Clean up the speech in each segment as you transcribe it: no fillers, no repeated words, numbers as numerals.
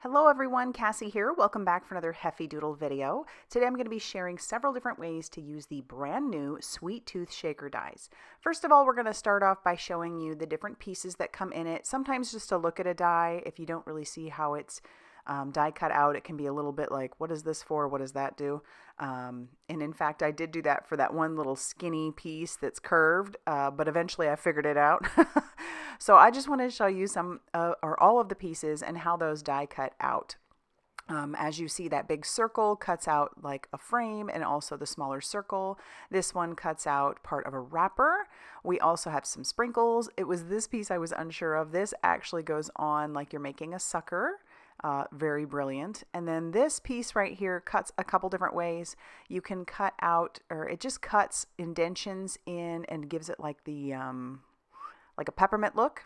Hello everyone, Cassie here. Welcome back for another Heffy Doodle video. Today I'm going to be sharing several different ways to use the brand new Sweet Tooth Shaker dies. First of all, we're going to start off by showing you the different pieces that come in it. Sometimes just to look at a die, if you don't really see how it's die cut out, it can be a little bit like, what is this for? What does that do? And in fact, I did do that for that one little skinny piece that's curved, but eventually I figured it out. So I just wanted to show you some or all of the pieces and how those die cut out. As you see, that big circle cuts out like a frame, and also the smaller circle. This one cuts out part of a wrapper. We also have some sprinkles. It was this piece I was unsure of. This actually goes on like you're making a sucker. Very brilliant. And then this piece right here cuts a couple different ways. You can cut out, or it just cuts indentions in and gives it like the like a peppermint look.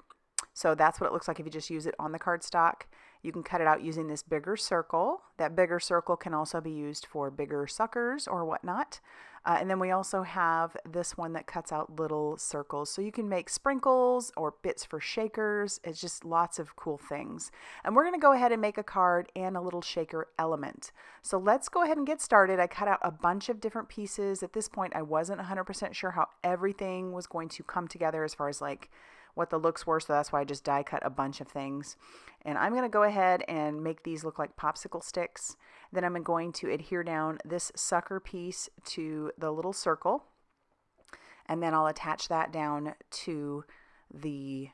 So that's what it looks like if you just use it on the cardstock. You can cut it out using this bigger circle. That bigger circle can also be used for bigger suckers or whatnot. And then we also have this one that cuts out little circles. So you can make sprinkles or bits for shakers. It's just lots of cool things. And we're going to go ahead and make a card and a little shaker element. So let's go ahead and get started. I cut out a bunch of different pieces. At this point, I wasn't 100% sure how everything was going to come together as far as like what the looks were, so that's why I just die cut a bunch of things. And I'm going to go ahead and make these look like popsicle sticks. Then I'm going to adhere down this sucker piece to the little circle, and then I'll attach that down to the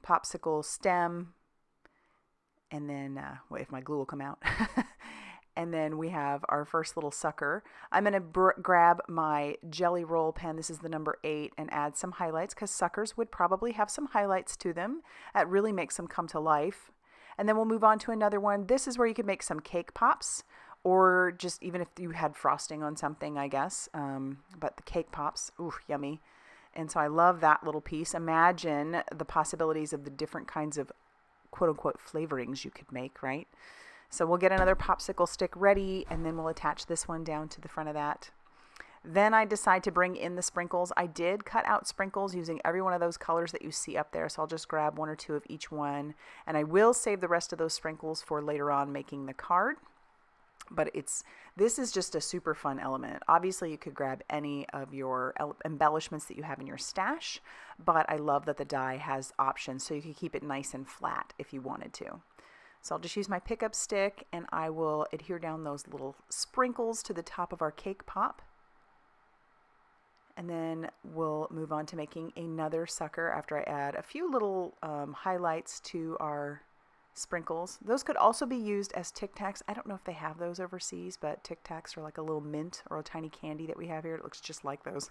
popsicle stem, and then wait, if my glue will come out. And then we have our first little sucker. I'm going to grab my jelly roll pen. This is the number 8, and add some highlights because suckers would probably have some highlights to them. That really makes them come to life. And then we'll move on to another one. This is where you could make some cake pops, or just even if you had frosting on something, I guess. But the cake pops, ooh, yummy. And so I love that little piece. Imagine the possibilities of the different kinds of quote-unquote flavorings you could make, right? So we'll get another popsicle stick ready, and then we'll attach this one down to the front of that. Then I decide to bring in the sprinkles. I did cut out sprinkles using every one of those colors that you see up there, so I'll just grab 1 or 2 of each one, and I will save the rest of those sprinkles for later on making the card. But this is just a super fun element. Obviously, you could grab any of your embellishments that you have in your stash, but I love that the die has options, so you can keep it nice and flat if you wanted to. So I'll just use my pickup stick, and I will adhere down those little sprinkles to the top of our cake pop. And then we'll move on to making another sucker after I add a few little highlights to our sprinkles. Those could also be used as Tic Tacs. I don't know if they have those overseas, but Tic Tacs are like a little mint or a tiny candy that we have here. It looks just like those.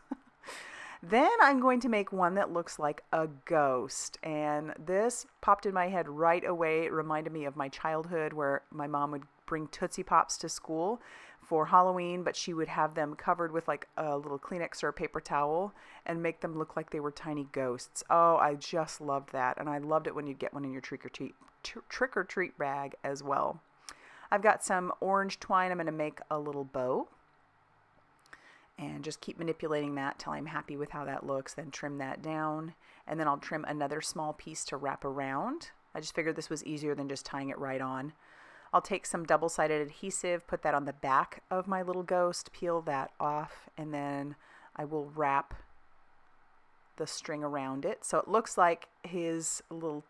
Then I'm going to make one that looks like a ghost, and this popped in my head right away. It reminded me of my childhood where my mom would bring Tootsie Pops to school for Halloween, but she would have them covered with like a little Kleenex or a paper towel and make them look like they were tiny ghosts. Oh, I just loved that, and I loved it when you'd get one in your trick-or-treat bag as well. I've got some orange twine. I'm going to make a little bow. And just keep manipulating that till I'm happy with how that looks, then trim that down, and then I'll trim another small piece to wrap around. I just figured this was easier than just tying it right on. I'll take some double-sided adhesive, put that on the back of my little ghost, peel that off, and then I will wrap the string around it. So it looks like his little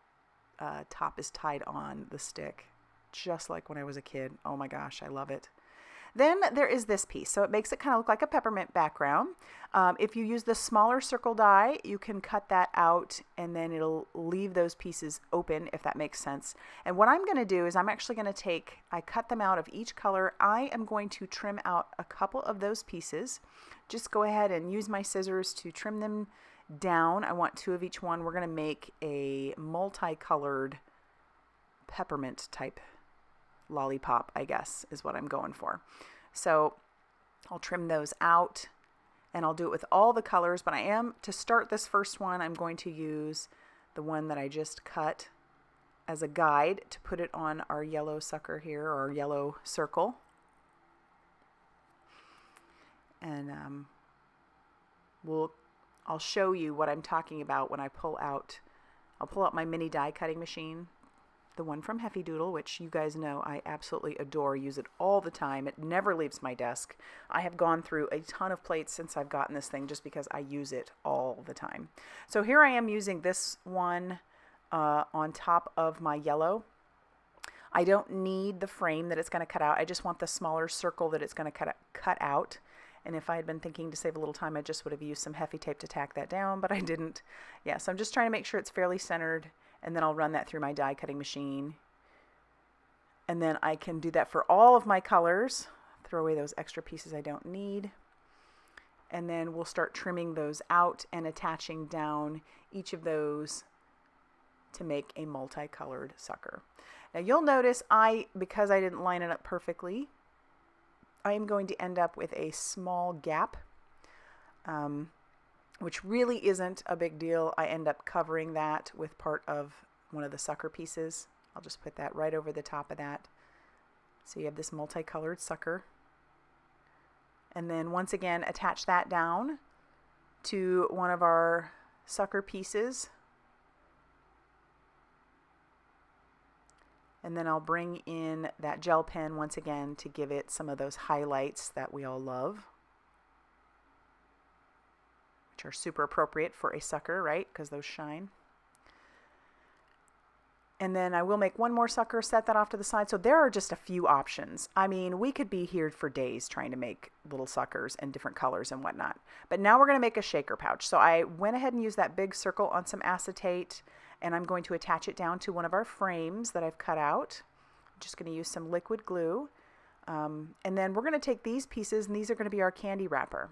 top is tied on the stick, just like when I was a kid. Oh my gosh, I love it. Then there is this piece, so it makes it kind of look like a peppermint background. If you use the smaller circle die, you can cut that out, and then it'll leave those pieces open, if that makes sense. And what I'm going to do is I'm actually going to I cut them out of each color. I am going to trim out a couple of those pieces. Just go ahead and use my scissors to trim them down. I want 2 of each one. We're going to make a multicolored peppermint type lollipop, I guess, is what I'm going for. So I'll trim those out, and I'll do it with all the colors, but to start this first one, I'm going to use the one that I just cut as a guide to put it on our yellow sucker here, or our yellow circle. And I'll show you what I'm talking about when I'll pull out my mini die cutting machine the one from Heffy Doodle, which you guys know I absolutely adore, use it all the time. It never leaves my desk. I have gone through a ton of plates since I've gotten this thing just because I use it all the time. So here I am using this one on top of my yellow. I don't need the frame that it's going to cut out. I just want the smaller circle that it's going to cut out. And if I had been thinking to save a little time, I just would have used some Heffy tape to tack that down, but I didn't. Yeah, so I'm just trying to make sure it's fairly centered, and then I'll run that through my die cutting machine. And then I can do that for all of my colors. Throw away those extra pieces I don't need. And then we'll start trimming those out and attaching down each of those to make a multicolored sucker. Now you'll notice because I didn't line it up perfectly, I am going to end up with a small gap, which really isn't a big deal. I end up covering that with part of one of the sucker pieces. I'll just put that right over the top of that. So you have this multicolored sucker. And then once again, attach that down to one of our sucker pieces. And then I'll bring in that gel pen once again to give it some of those highlights that we all love, which are super appropriate for a sucker, right? Because those shine. And then I will make one more sucker, set that off to the side. So there are just a few options. I mean, we could be here for days trying to make little suckers in different colors and whatnot. But now we're going to make a shaker pouch. So I went ahead and used that big circle on some acetate, and I'm going to attach it down to one of our frames that I've cut out. I'm just going to use some liquid glue. And then we're going to take these pieces, and these are going to be our candy wrapper.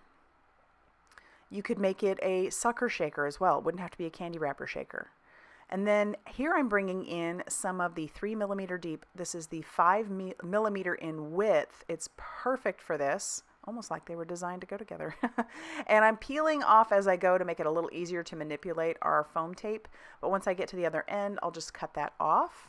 You could make it a sucker shaker as well. It wouldn't have to be a candy wrapper shaker. And then here I'm bringing in some of the 3mm deep. This is the 5mm in width. It's perfect for this. Almost like they were designed to go together. And I'm peeling off as I go to make it a little easier to manipulate our foam tape. But once I get to the other end, I'll just cut that off.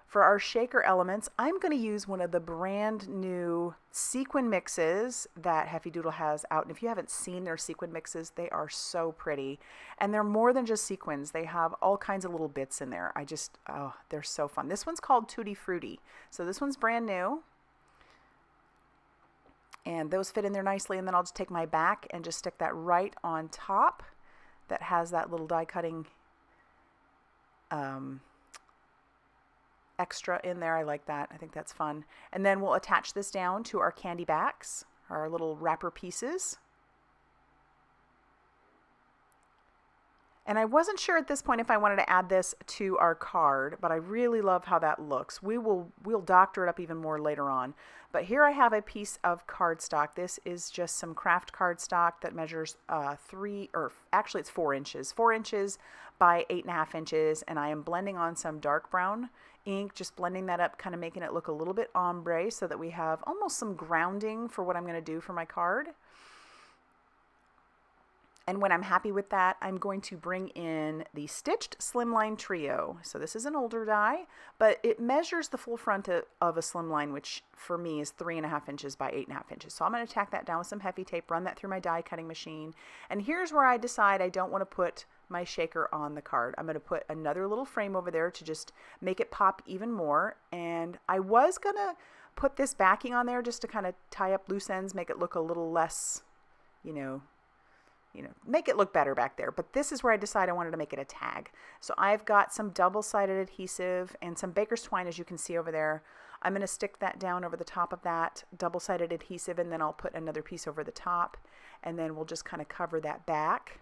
For our shaker elements, I'm going to use one of the brand new sequin mixes that Heffy Doodle has out. And if you haven't seen their sequin mixes, they are so pretty. And they're more than just sequins. They have all kinds of little bits in there. Oh, they're so fun. This one's called Tutti Frutti. So this one's brand new. And those fit in there nicely. And then I'll just take my back and just stick that right on top. That has that little die cutting extra in there. I like that. I think that's fun. And then we'll attach this down to our candy backs, our little wrapper pieces. And I wasn't sure at this point if I wanted to add this to our card, but I really love how that looks. We'll doctor it up even more later on. But here I have a piece of cardstock. This is just some KRAFT cardstock that measures 4 inches. 4 inches by 8.5 inches. And I am blending on some dark brown ink, just blending that up, kind of making it look a little bit ombre so that we have almost some grounding for what I'm going to do for my card. And when I'm happy with that, I'm going to bring in the Stitched Slimline Trio. So this is an older die, but it measures the full front of a slimline, which for me is 3.5 inches by 8.5 inches. So I'm going to tack that down with some Heffy tape, run that through my die cutting machine. And here's where I decide I don't want to put my shaker on the card. I'm going to put another little frame over there to just make it pop even more. And I was going to put this backing on there just to kind of tie up loose ends, make it look a little less, make it look better back there. But this is where I decided I wanted to make it a tag. So I've got some double-sided adhesive and some baker's twine, as you can see over there. I'm going to stick that down over the top of that double-sided adhesive, and then I'll put another piece over the top, and then we'll just kind of cover that back.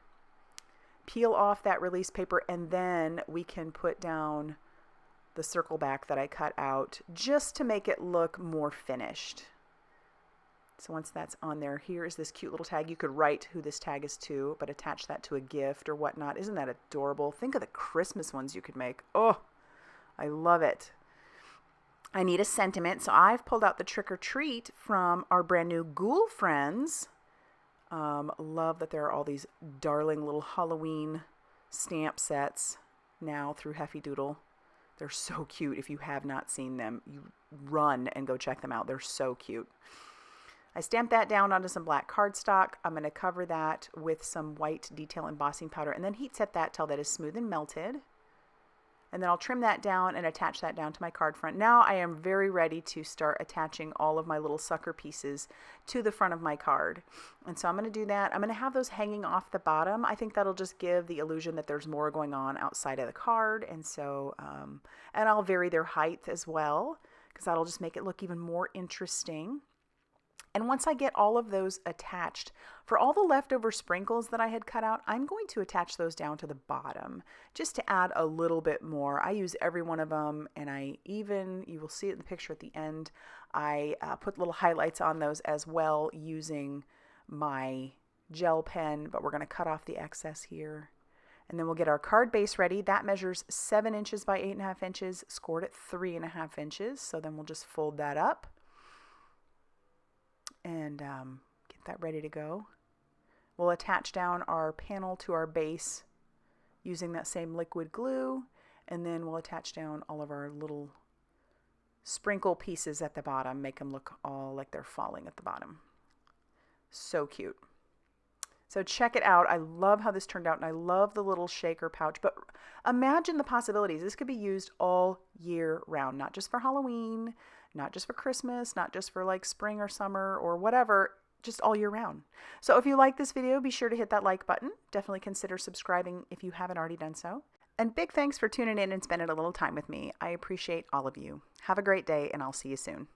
Peel off that release paper, and then we can put down the circle back that I cut out just to make it look more finished. So once that's on there, here is this cute little tag. You could write who this tag is to, but attach that to a gift or whatnot. Isn't that adorable? Think of the Christmas ones you could make. Oh, I love it. I need a sentiment, so I've pulled out the Trick or Treat from our brand new Ghoulfriends. Love that there are all these darling little Halloween stamp sets now through Heffy Doodle. They're so cute. If you have not seen them, you run and go check them out. They're so cute. I stamped that down onto some black cardstock. I'm going to cover that with some white detail embossing powder and then heat set that till that is smooth and melted. And then I'll trim that down and attach that down to my card front. Now I am very ready to start attaching all of my little sucker pieces to the front of my card. And so I'm going to do that. I'm going to have those hanging off the bottom. I think that'll just give the illusion that there's more going on outside of the card. And so, and I'll vary their height as well, because that'll just make it look even more interesting. And once I get all of those attached, for all the leftover sprinkles that I had cut out, I'm going to attach those down to the bottom just to add a little bit more. I use every one of them, and you will see it in the picture at the end, I put little highlights on those as well using my gel pen, but we're going to cut off the excess here. And then we'll get our card base ready. That measures 7 inches by 8.5 inches, scored at 3.5 inches. So then we'll just fold that up and get that ready to go. We'll attach down our panel to our base using that same liquid glue, and then we'll attach down all of our little sprinkle pieces at the bottom, make them look all like they're falling at the bottom. So cute. So check it out. I love how this turned out, and I love the little shaker pouch, but imagine the possibilities. This could be used all year round, not just for Halloween, not just for Christmas, not just for like spring or summer or whatever, just all year round. So if you like this video, be sure to hit that like button. Definitely consider subscribing if you haven't already done so. And big thanks for tuning in and spending a little time with me. I appreciate all of you. Have a great day, and I'll see you soon.